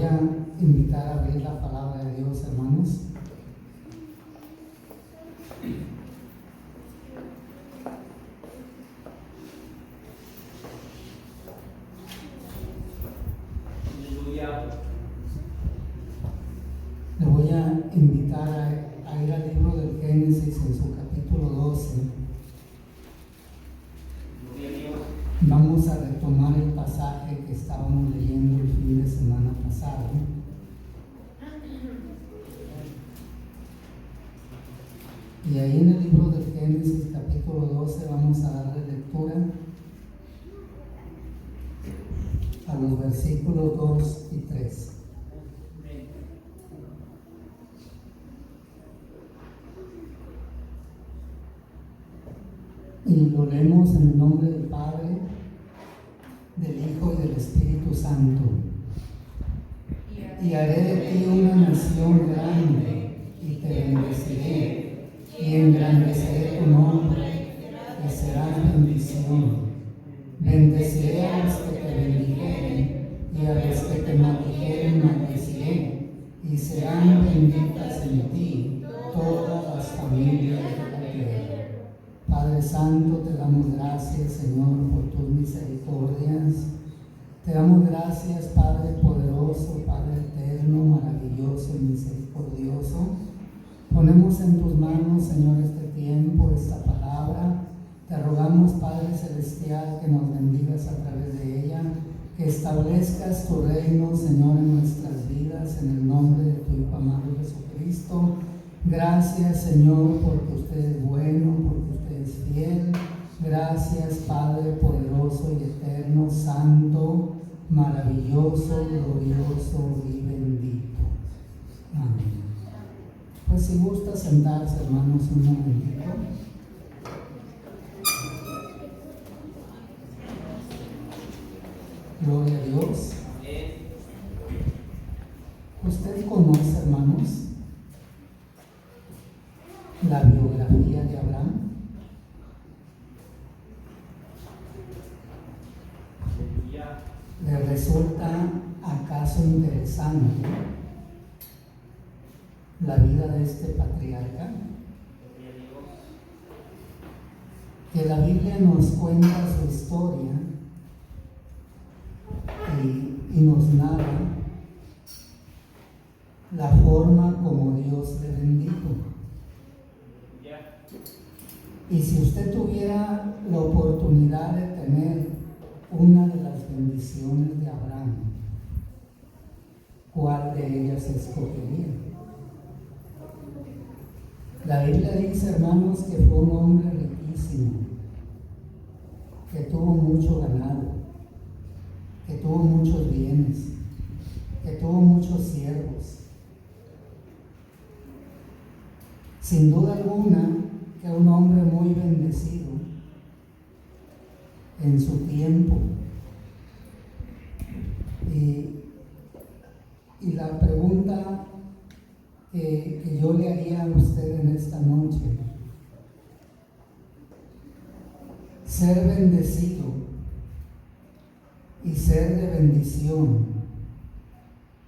voy a invitar a abrir la palabra de Dios, hermanos. Le voy a invitar a ir al libro del Génesis en su capítulo 12. Vamos a retomar el pasaje que estábamos leyendo el fin de semana pasado. Y ahí en el libro del Génesis capítulo 12 vamos a darle lectura a los versículos 2 y 3. Y lo leemos en el nombre del Padre, del Hijo y del Espíritu Santo. Y haré de ti una nación grande, y te bendeciré, y engrandeceré tu nombre, y serás bendición. Bendeciré a los que te bendijeren, y a los que te maldijeren maldeciré, y serán benditas en ti todas las familias de la tierra. Padre Santo, te damos gracias, Señor, por tus misericordias. Te damos gracias, Padre poderoso, Padre eterno, maravilloso y misericordioso. Ponemos en tus manos, Señor, este tiempo, esta palabra. Te rogamos, Padre celestial, que nos bendigas a través de ella, que establezcas tu reino, Señor, en nuestras vidas, en el nombre de tu Hijo amado Jesucristo. Gracias, Señor, porque usted es bueno, porque usted es fiel. Gracias, Padre poderoso y eterno, santo, maravilloso, glorioso y bendito. Amén. Pues si gusta sentarse, hermanos, un momentito. Gloria a Dios. ¿Usted conoce, hermanos, la biografía de Abraham? ¿Le resulta acaso interesante la vida de este patriarca? Que la Biblia nos cuenta su historia y nos narra la forma como Dios le bendijo. Y si usted tuviera la oportunidad de tener una de las bendiciones de Abraham, ¿cuál de ellas escogería? La Biblia dice, hermanos, que fue un hombre riquísimo, que tuvo mucho ganado, que tuvo muchos bienes, que tuvo muchos siervos. Sin duda alguna, que un hombre muy bendecido en su tiempo. Y la pregunta que yo le haría a usted en esta noche: ser bendecido y ser de bendición,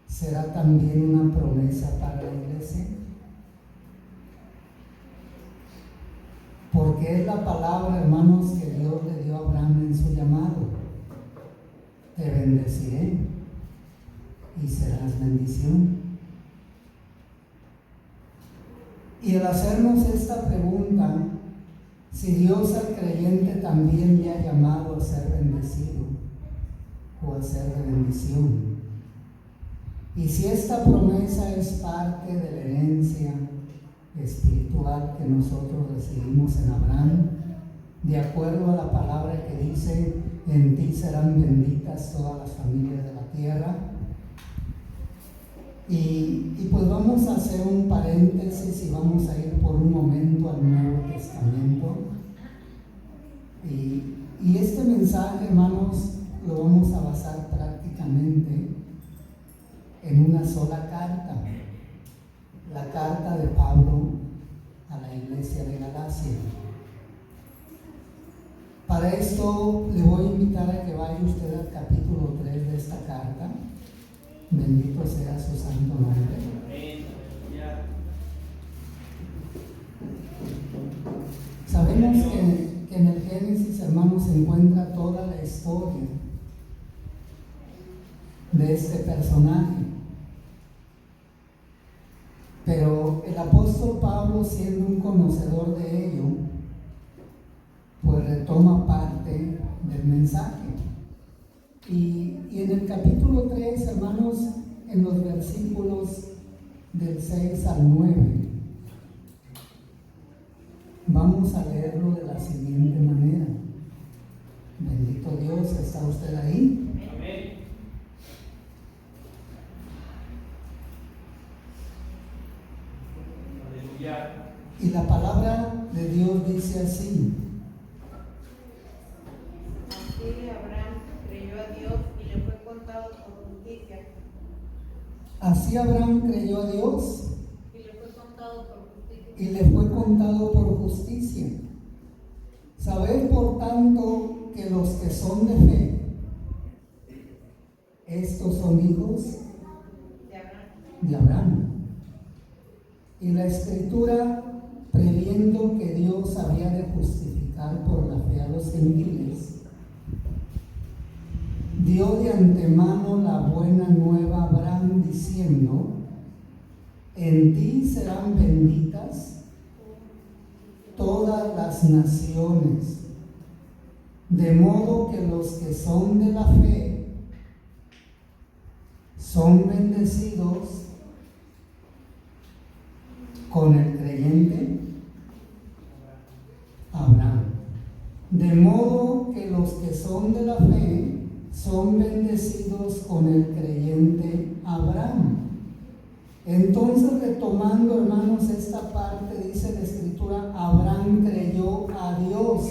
¿será también una promesa para la iglesia? Porque es la palabra, hermanos, que Dios le dio a Abraham en su llamado: te bendeciré y serás bendición. Y al hacernos esta pregunta, si Dios al creyente también le ha llamado a ser bendecido o a ser de bendición, y si esta promesa es parte de la herencia espiritual que nosotros recibimos en Abraham, de acuerdo a la palabra que dice: en ti serán benditas todas las familias de la tierra. Y pues vamos a hacer un paréntesis y vamos a ir por un momento al Nuevo Testamento. Y este mensaje, hermanos, lo vamos a basar prácticamente en una sola carta, la carta de Pablo a la iglesia de Galacia. Para esto le voy a invitar a que vaya usted al capítulo 3 de esta carta Bendito sea su santo nombre. Sabemos que en el Génesis, hermanos, se encuentra toda la historia de este personaje. Pero el apóstol Pablo, siendo un conocedor de ello, pues retoma parte del mensaje. Y en el capítulo 3, hermanos, en los versículos del 6 al 9, vamos a leerlo de la siguiente manera. Bendito Dios, ¿está usted ahí? Amén. Aleluya. Y la palabra de Dios dice así: Así Abraham creyó a Dios y le fue contado por justicia. Así Abraham creyó a Dios Y le fue contado por justicia. y le fue contado por justicia. Sabed por tanto que los que son de fe, estos son hijos De Abraham. de Abraham. Y la Escritura, previendo que Dios había de justificar por la fe a los gentiles, dio de antemano la buena nueva a Abraham, diciendo: en ti serán benditas todas las naciones, de modo que los que son de la fe son bendecidos con el creyente Abraham. De modo que los que son de la fe son bendecidos con el creyente Abraham. Entonces, retomando, hermanos, esta parte, dice la Escritura: Abraham creyó a Dios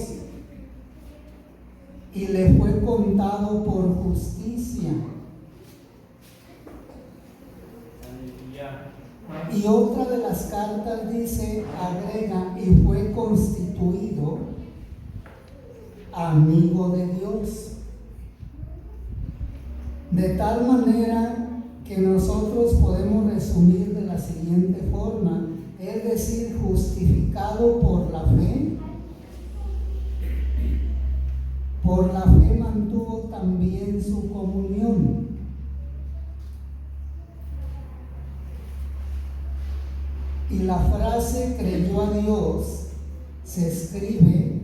y le fue contado por justicia. Aleluya. Y otra de las cartas dice, agrega, y fue constituido amigo de Dios. De tal manera que nosotros podemos resumir de la siguiente forma, es decir, justificado por la fe. Por la fe mantuvo también su comunión. Y la frase creyó a Dios se escribe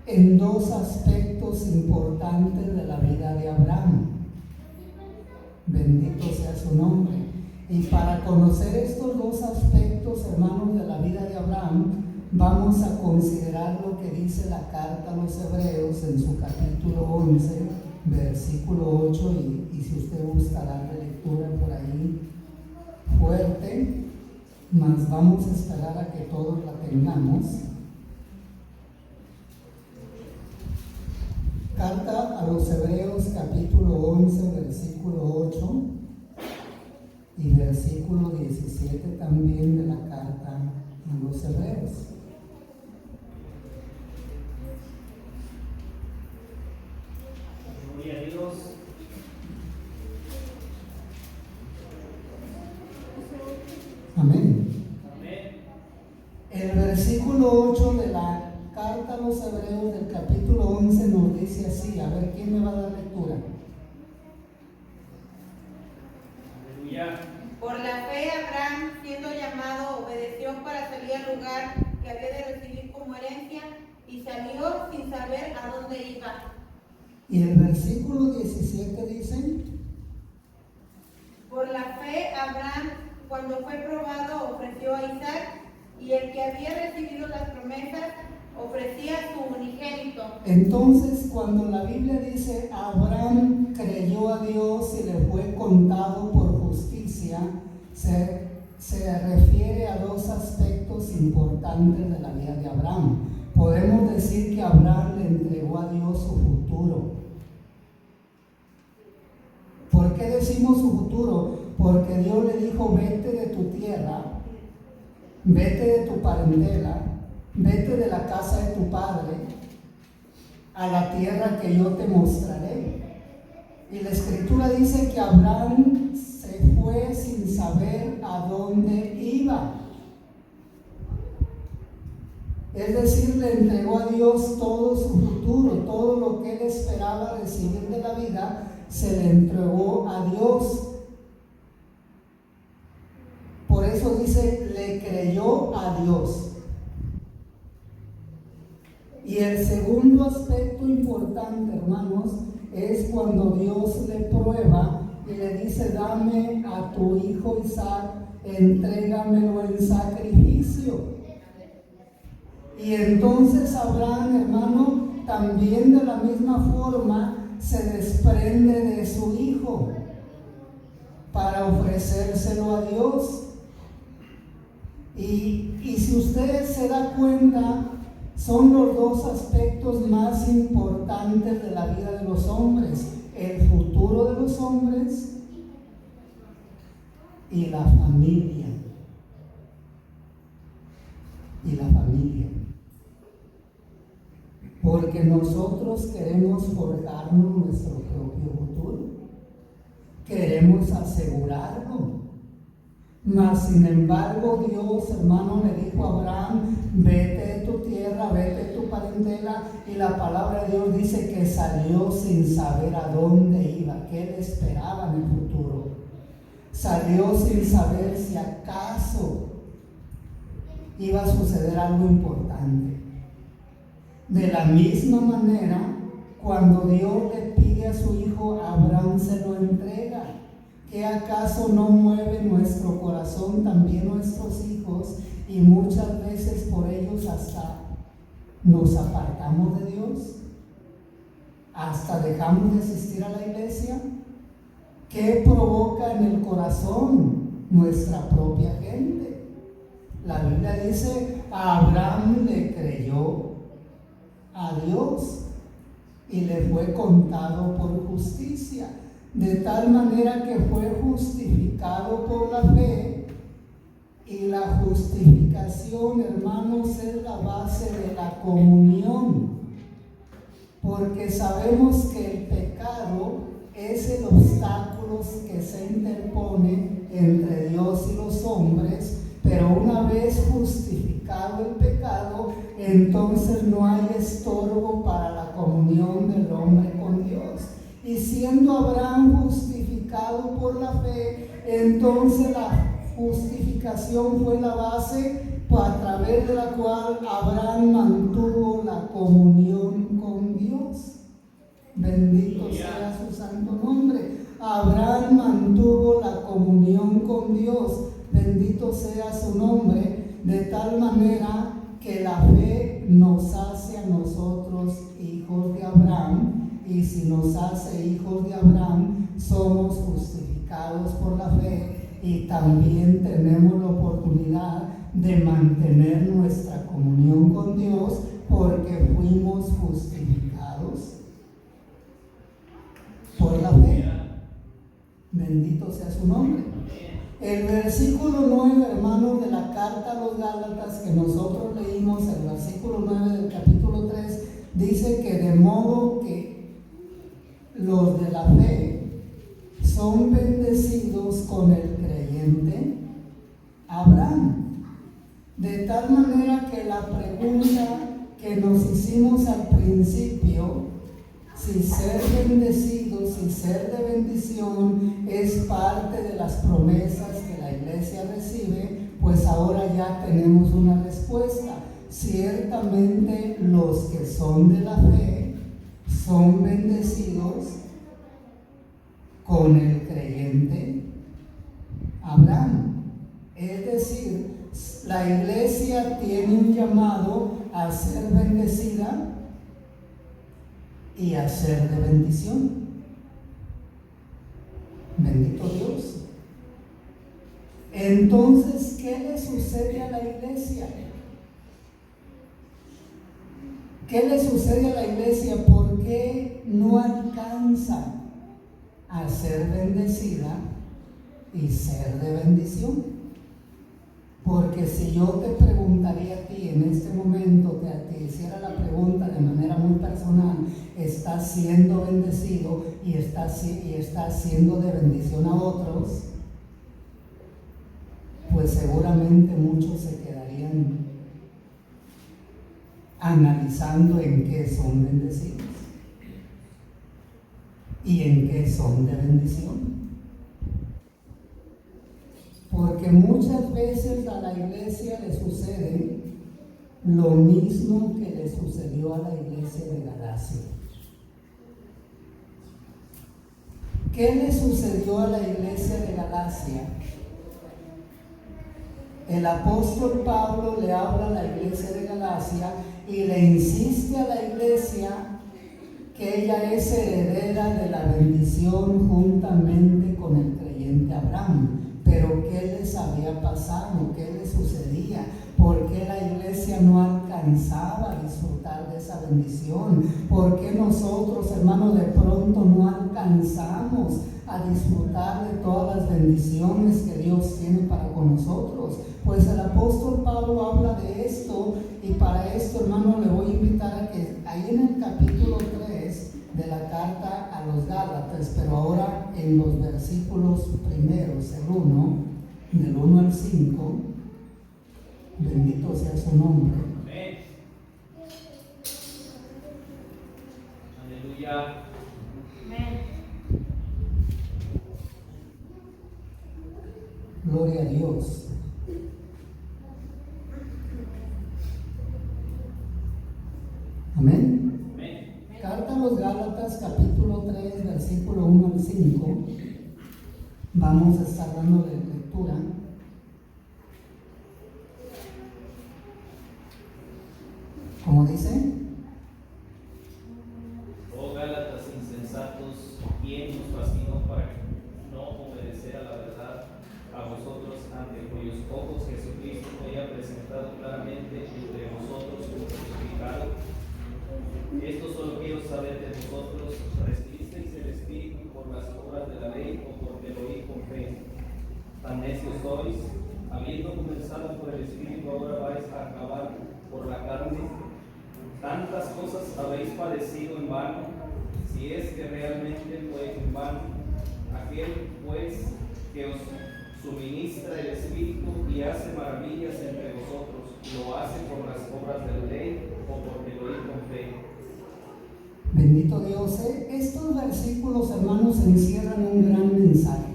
en dos aspectos importantes de la vida de Abraham. Bendito sea su nombre. Y para conocer estos dos aspectos, hermanos, de la vida de Abraham, vamos a considerar lo que dice la carta a los Hebreos en su capítulo 11, versículo 8, y si usted gusta darle lectura por ahí fuerte, mas vamos a esperar a que todos la tengamos. Carta a los Hebreos, capítulo 11, versículo 8 y versículo 17 también de la carta a los Hebreos. Gloria a Dios. Amén. Amén. El versículo 8 de la carta a los Hebreos del capítulo 11 nos dice así. A ver, ¿quién me va a dar lectura? Aleluya. Por la fe Abraham, siendo llamado, obedeció para salir al lugar que había de recibir como herencia y salió sin saber a dónde iba. Y el versículo 17 dice: Por la fe Abraham, cuando fue probado, ofreció a Isaac, y el que había recibido las promesas ofrecía su unigénito. Entonces, cuando la Biblia dice Abraham creyó a Dios y le fue contado por justicia, se refiere a dos aspectos importantes de la vida de Abraham. Podemos decir que Abraham le entregó a Dios su futuro. ¿Por qué decimos su futuro? Porque Dios le dijo: vete de tu tierra, vete de tu parentela, vete de la casa de tu padre a la tierra que yo te mostraré. Y la escritura dice que Abraham se fue sin saber a dónde iba. Es decir, le entregó a Dios todo su futuro, todo lo que él esperaba recibir de la vida, se le entregó a Dios. Por eso dice, le creyó a Dios. Y el segundo aspecto importante, hermanos, es cuando Dios le prueba y le dice, dame a tu hijo Isaac, entrégamelo en sacrificio. Y entonces Abraham, hermano, también de la misma forma se desprende de su hijo para ofrecérselo a Dios. Y si usted se da cuenta, son los dos aspectos más importantes de la vida de los hombres: el futuro de los hombres y la familia. Y la familia. Porque nosotros queremos forjarnos nuestro propio futuro. Queremos asegurarlo. Mas sin embargo Dios, hermano, le dijo a Abraham, vete de tu tierra, vete de tu parentela, y la palabra de Dios dice que salió sin saber a dónde iba, qué le esperaba en el futuro. Salió sin saber si acaso iba a suceder algo importante. De la misma manera, cuando Dios le pide a su hijo, Abraham se lo entrega. ¿Qué acaso no mueve nuestro corazón también nuestros hijos? Y muchas veces por ellos hasta nos apartamos de Dios, hasta dejamos de asistir a la iglesia. ¿Qué provoca en el corazón? Nuestra propia gente. La Biblia dice, a Abraham le creyó a Dios y le fue contado por justicia. De tal manera que fue justificado por la fe, y la justificación, hermanos, es la base de la comunión, porque sabemos que el pecado es el obstáculo que se interpone entre Dios y los hombres, pero una vez justificado el pecado, entonces no hay estorbo para la comunión del hombre con Dios. Y siendo Abraham justificado por la fe, entonces la justificación fue la base a través de la cual Abraham mantuvo la comunión con Dios. Bendito sea su santo nombre. Abraham mantuvo la comunión con Dios. Bendito sea su nombre. De tal manera que la fe nos hace a nosotros hijos de Abraham. Y si nos hace hijos de Abraham, somos justificados por la fe y también tenemos la oportunidad de mantener nuestra comunión con Dios porque fuimos justificados por la fe. Bendito sea su nombre. El versículo 9, hermanos, de la carta a los Gálatas que nosotros leímos, el versículo 9 del capítulo 3, dice que de modo que los de la fe son bendecidos con el creyente Abraham. De tal manera que la pregunta que nos hicimos al principio, si ser bendecidos, si ser de bendición es parte de las promesas que la iglesia recibe, pues ahora ya tenemos una respuesta. Ciertamente los que son de la fe son bendecidos con el creyente Abraham. Es decir, la iglesia tiene un llamado a ser bendecida y a ser de bendición. Bendito Dios. Entonces, ¿qué le sucede a la iglesia? ¿Qué le sucede a la iglesia? ¿Por qué no alcanza a ser bendecida y ser de bendición? Porque si yo te preguntaría a ti en este momento, te hiciera la pregunta de manera muy personal, ¿estás siendo bendecido y estás siendo de bendición a otros? Pues seguramente muchos se quedarían analizando en qué son bendecidos y en qué son de bendición. Porque muchas veces a la iglesia le sucede lo mismo que le sucedió a la iglesia de Galacia. ¿Qué le sucedió a la iglesia de Galacia? El apóstol Pablo le habla a la iglesia de Galacia y le insiste a la iglesia que ella es heredera de la bendición juntamente con el creyente Abraham. Pero ¿qué les había pasado? ¿Qué les sucedía? ¿Por qué la iglesia no alcanzaba a disfrutar de esa bendición? ¿Por qué nosotros, hermanos, de pronto no alcanzamos a disfrutar de todas las bendiciones que Dios tiene para con nosotros? Pues el apóstol Pablo habla de esto, y para esto, hermano, le voy a invitar a que ahí en el capítulo 3 de la carta a los Gálatas, pero ahora en los versículos primeros, del 1 al 5, bendito sea su nombre. Amén. Aleluya. Amén. Gloria a Dios. Amén. Amén. Carta a los Gálatas, capítulo 3, versículo 1 al 5. Vamos a estar dando lectura. ¿Cómo dice? Oh Gálatas insensatos, ¿quién nos fascinó para no obedecer a la verdad? A vosotros, ante cuyos ojos Jesucristo fue presentado claramente entre vosotros como crucificado. Esto solo quiero saber de vosotros: ¿recibisteis el Espíritu por las obras de la ley o porque lo oí con fe? Tan necios sois, habiendo comenzado por el Espíritu, ahora vais a acabar por la carne. Tantas cosas habéis padecido en vano, si es que realmente fue en vano. Aquel pues que os suministra el Espíritu y hace maravillas entre vosotros, ¿lo hace por las obras de la ley o porque lo oí con fe? Bendito Dios. Estos versículos, hermanos, encierran un gran mensaje.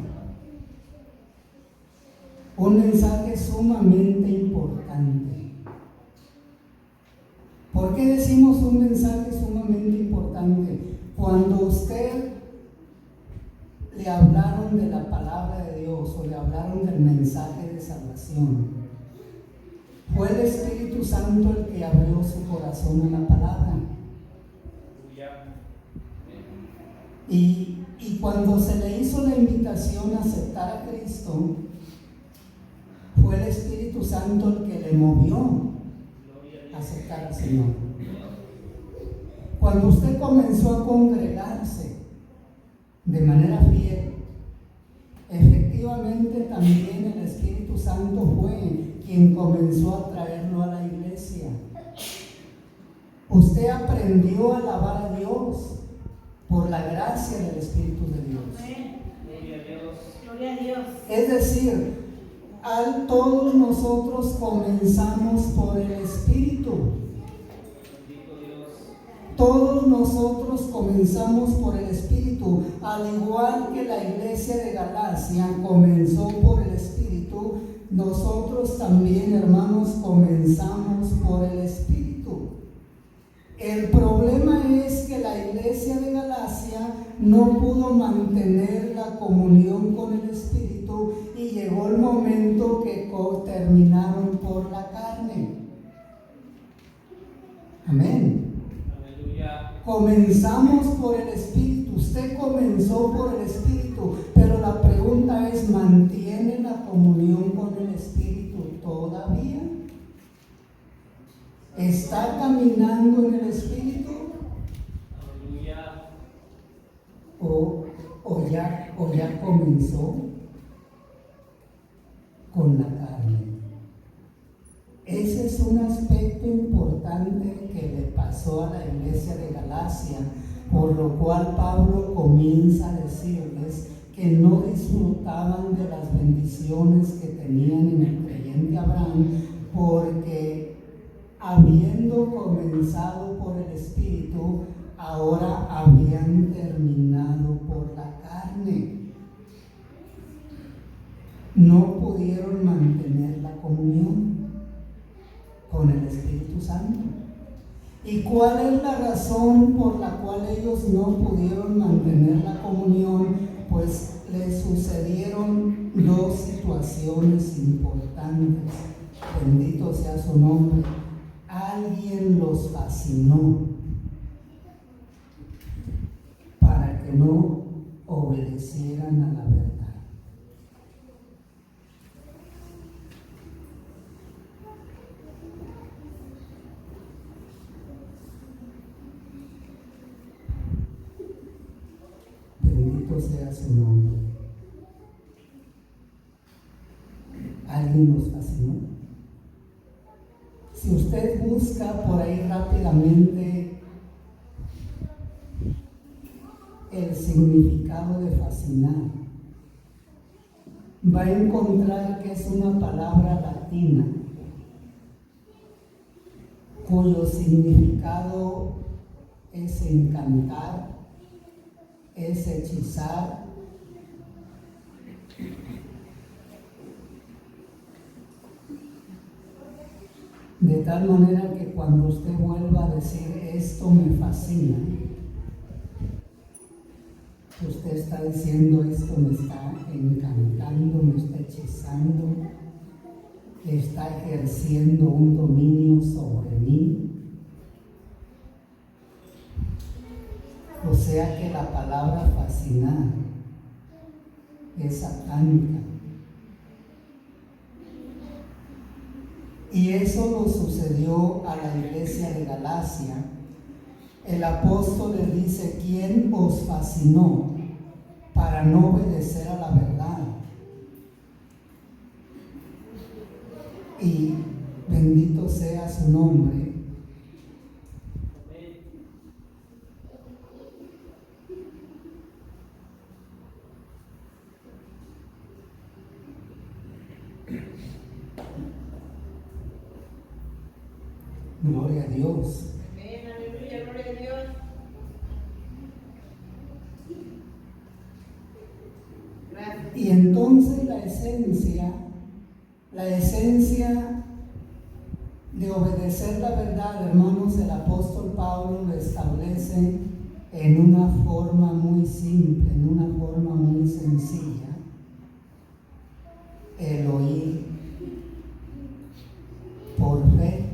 Un mensaje sumamente importante. ¿Por qué decimos un mensaje sumamente importante? Cuando usted le hablaron de la palabra de Dios o le hablaron del mensaje de salvación, fue el Espíritu Santo el que abrió su corazón a la palabra. Y cuando se le hizo la invitación a aceptar a Cristo, fue el Espíritu Santo el que le movió a aceptar al Señor. Cuando usted comenzó a congregarse de manera fiel, efectivamente también el Espíritu Santo fue quien comenzó a traerlo a la iglesia. Usted aprendió a alabar a Dios por la gracia del Espíritu de Dios. Gloria a Dios. Gloria a Dios. Es decir, todos nosotros comenzamos por el Espíritu. Bendito Dios. Todos nosotros comenzamos por el Espíritu, al igual que la iglesia de Galacia comenzó por el Espíritu. Nosotros también, hermanos, comenzamos por el Espíritu. El problema es que la iglesia de Galacia no pudo mantener la comunión con el Espíritu y llegó el momento que terminaron por la carne. Amén. Aleluya. Comenzamos por el Espíritu. Usted comenzó por el Espíritu, pero la pregunta es: ¿mantiene la comunión con el Espíritu todavía? ¿Está caminando en el Espíritu? Aleluya. ¿O ya comenzó con la carne? Ese es un aspecto importante que le pasó a la iglesia de Galacia, por lo cual Pablo comienza a decirles que no disfrutaban de las bendiciones que tenían en el creyente Abraham, porque habiendo comenzado por el Espíritu, ahora habían terminado por la carne. No pudieron mantener la comunión con el Espíritu Santo. ¿Y cuál es la razón por la cual ellos no pudieron mantener la comunión? Pues les sucedieron dos situaciones importantes. Bendito sea su nombre. Alguien los fascinó para que no obedecieran a la verdad. Bendito sea su nombre. Alguien nos fascinó. Si usted busca por ahí rápidamente el significado de fascinar, va a encontrar que es una palabra latina cuyo significado es encantar, es hechizar, de tal manera que cuando usted vuelva a decir esto me fascina, usted está diciendo esto me está encantando, me está hechizando, está ejerciendo un dominio sobre mí. O sea que la palabra fascinar es satánica. Y eso lo sucedió a la iglesia de Galacia. El apóstol les dice: ¿quién os fascinó para no obedecer a la verdad? Y bendito sea su nombre. Gloria a Dios. Amén, aleluya, gloria a Dios. Gracias. Y entonces la esencia de obedecer la verdad, hermanos, el apóstol Pablo lo establece en una forma muy simple, en una forma muy sencilla: el oír por fe.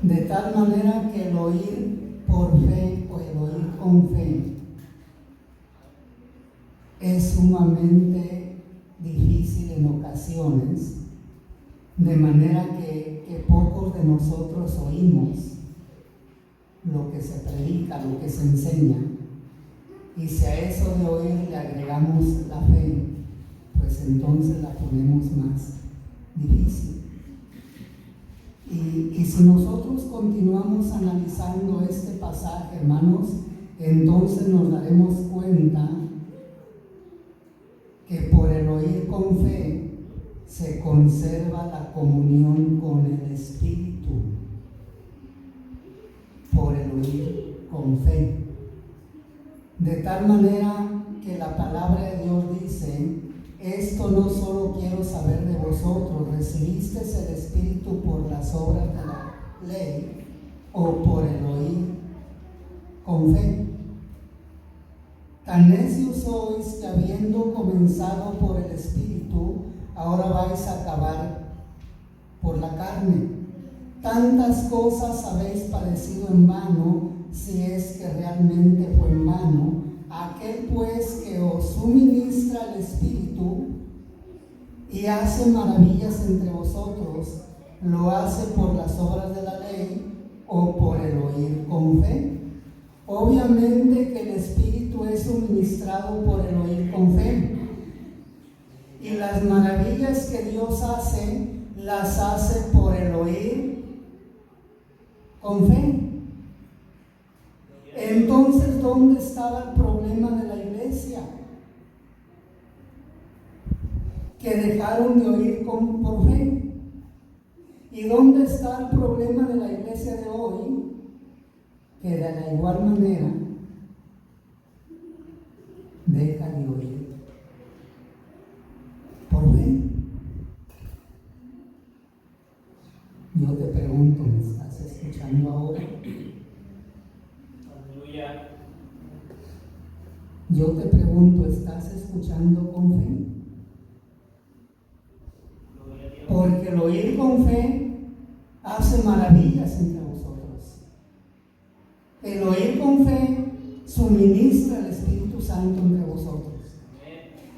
De tal manera que el oír por fe o el oír con fe es sumamente difícil en ocasiones, de manera que pocos de nosotros oímos lo que se predica, lo que se enseña, y si a eso de oír le agregamos la fe, pues entonces la ponemos más difícil. Y si nosotros continuamos analizando este pasaje, hermanos, entonces nos daremos cuenta que por el oír con fe se conserva la comunión con el Espíritu. Por el oír con fe. De tal manera que la palabra de Dios dice: esto no solo quiero saber de vosotros, ¿recibisteis el Espíritu por las obras de la ley o por el oír con fe? Tan necios sois que, habiendo comenzado por el Espíritu, ahora vais a acabar por la carne. Tantas cosas habéis padecido en vano, si es que realmente fue en vano. Aquel pues que os suministra el Espíritu y hace maravillas entre vosotros, ¿lo hace por las obras de la ley o por el oír con fe? Obviamente que el Espíritu es suministrado por el oír con fe. Y las maravillas Dios hace, las hace por el oír con fe. Entonces, ¿dónde estaba el problema de la iglesia? Que dejaron de oír por fe. ¿Y dónde está el problema de la iglesia de hoy? Que de la igual manera deja de oír por fe. Yo te pregunto, ¿me estás escuchando ahora? Aleluya. Yo te pregunto, ¿estás escuchando con fe? Gloria a Dios. Porque el oír con fe hace maravillas entre vosotros. El oír con fe suministra el Espíritu Santo entre vosotros.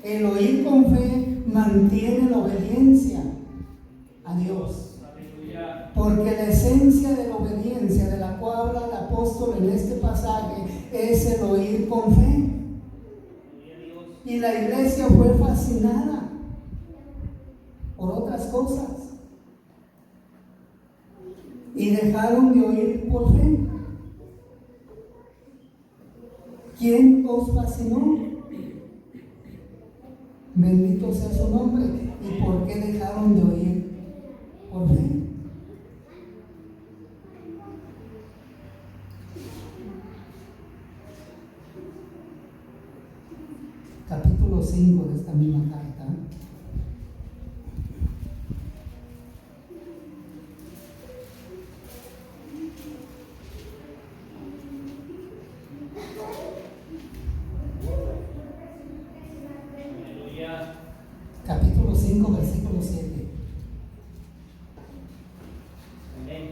El oír con fe mantiene la obediencia a Dios. Aleluya. Porque la esencia de la obediencia de la cual habla el apóstol en este pasaje es el oír con fe. Gloria a Dios. Y la iglesia fue fascinada por otras cosas y dejaron de oír por fe. ¿Quién os fascinó? Bendito sea su nombre. ¿Y por qué dejaron de oír por fe? Capítulo 5 de esta misma carta. Aleluya. Capítulo 5, versículo 7. Amén.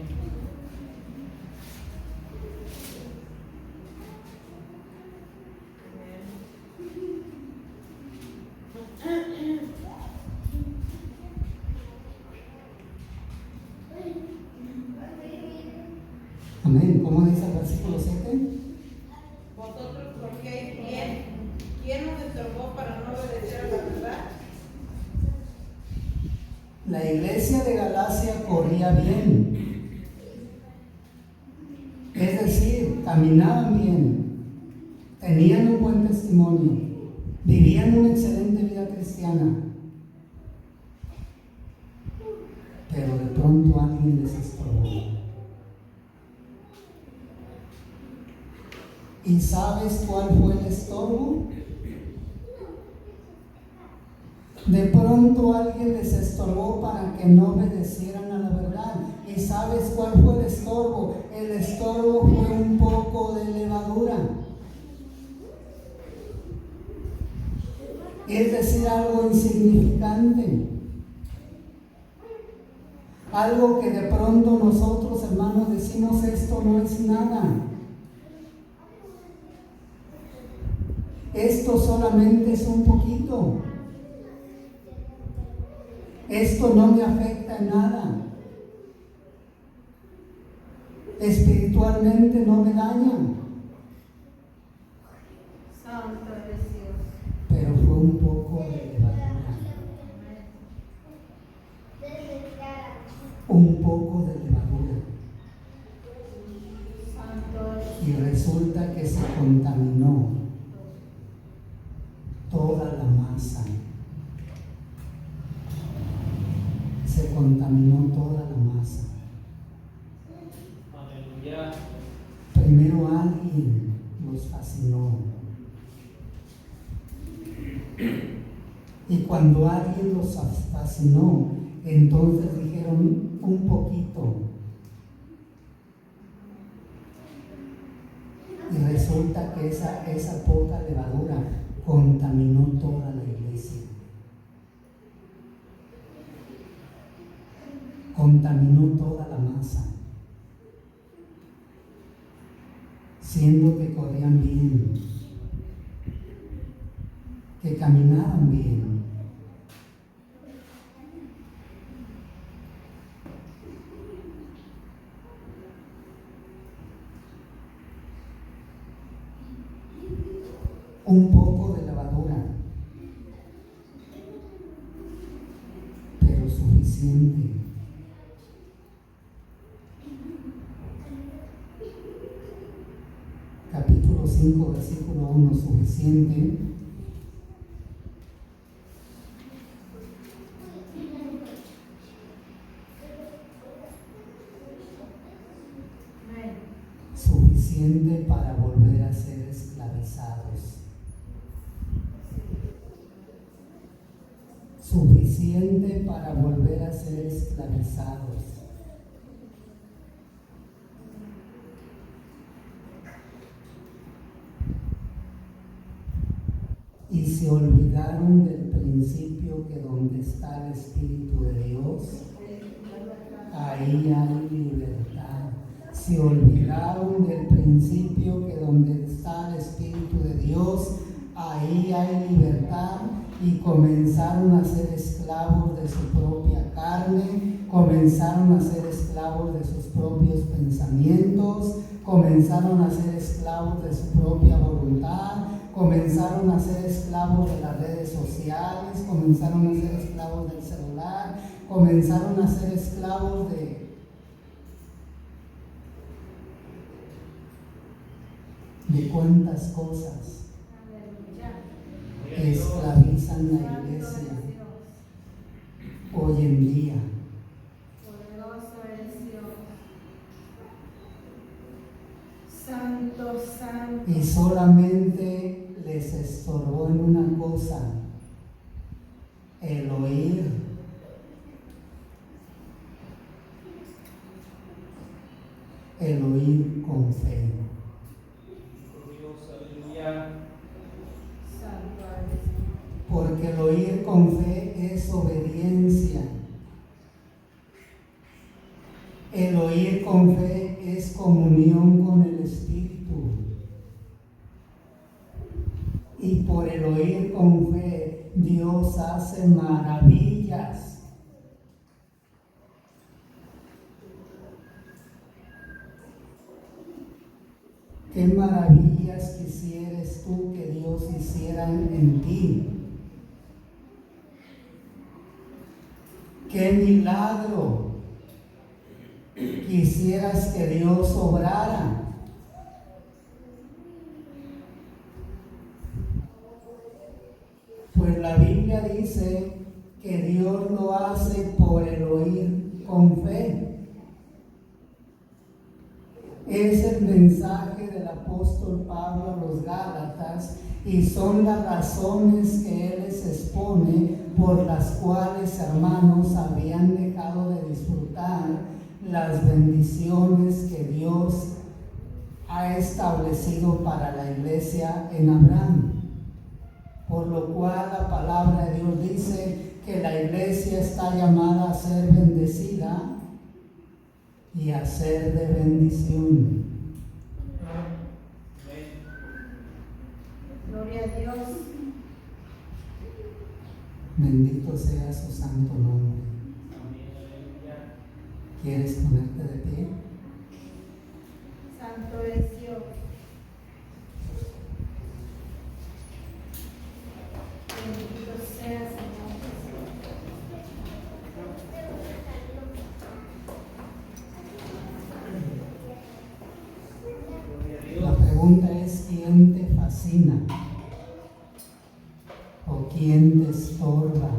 Amén. ¿Cómo dice el versículo 7? Vosotros, porque ¿quién nos estorbó para no obedecer a la verdad? La iglesia de Galacia corría bien. Es decir, caminaban bien, tenían un buen testimonio, vivían una excelente vida cristiana. Pero de pronto alguien les estorbó. ¿Y sabes cuál fue el estorbo? De pronto alguien les estorbó para que no obedecieran a la verdad. ¿Y sabes cuál fue el estorbo? El estorbo fue un poco de levadura. Es decir, algo insignificante. Algo que de pronto nosotros, hermanos, decimos, esto no es nada. Esto solamente es un poquito. Esto no me afecta en nada. Espiritualmente no me daña. Santo eres Dios. Pero fue un poco de levadura. Un poco de levadura. Santo eres Y resulta que se contaminó toda la masa. Se contaminó toda la masa. Aleluya. Primero alguien los fascinó. Y cuando alguien los fascinó, entonces dijeron un poquito. Y resulta que esa poca levadura contaminó toda la iglesia. Contaminó toda la masa. Siendo que corrían bien, que caminaban bien. Un poco de levadura, pero suficiente. Capítulo 5, versículo 1, suficiente. Suficiente para volver a ser esclavizados. Suficiente para volver a ser esclavizados. Y se olvidaron del principio que donde está el Espíritu de Dios, ahí hay libertad. Se olvidaron del principio que donde está el Espíritu de Dios, ahí hay libertad, y comenzaron a ser esclavos de su propia carne, comenzaron a ser esclavos de sus propios pensamientos, comenzaron a ser esclavos de su propia voluntad, comenzaron a ser esclavos de las redes sociales, comenzaron a ser esclavos del celular, comenzaron a ser esclavos de cuántas cosas que esclavizan la iglesia hoy en día. Poderoso eres Dios. Santo, santo. Y solamente les estorbó en una cosa: el oír. El oír con fe. Porque el oír con fe es obediencia. El oír con fe es comunión con el Espíritu. Y por el oír con fe, Dios hace maravillas. ¿Qué maravillas quisieres tú que Dios hiciera en ti? ¿Qué milagro quisieras que Dios obrara? Pues la Biblia dice que Dios lo hace por el oír con fe. Es el mensaje del apóstol Pablo a los Gálatas, y son las razones que él les expone por las cuales, hermanos, habían dejado de disfrutar las bendiciones que Dios ha establecido para la iglesia en Abraham. Por lo cual la palabra de Dios dice que la iglesia está llamada a ser bendecida y a ser de bendición. Gloria a Dios. Bendito sea su santo nombre. ¿Quieres ponerte de pie? Santo es Dios. Bendito sea Señor Jesús. La pregunta es: ¿quién te fascina? ¿O quién te estorba?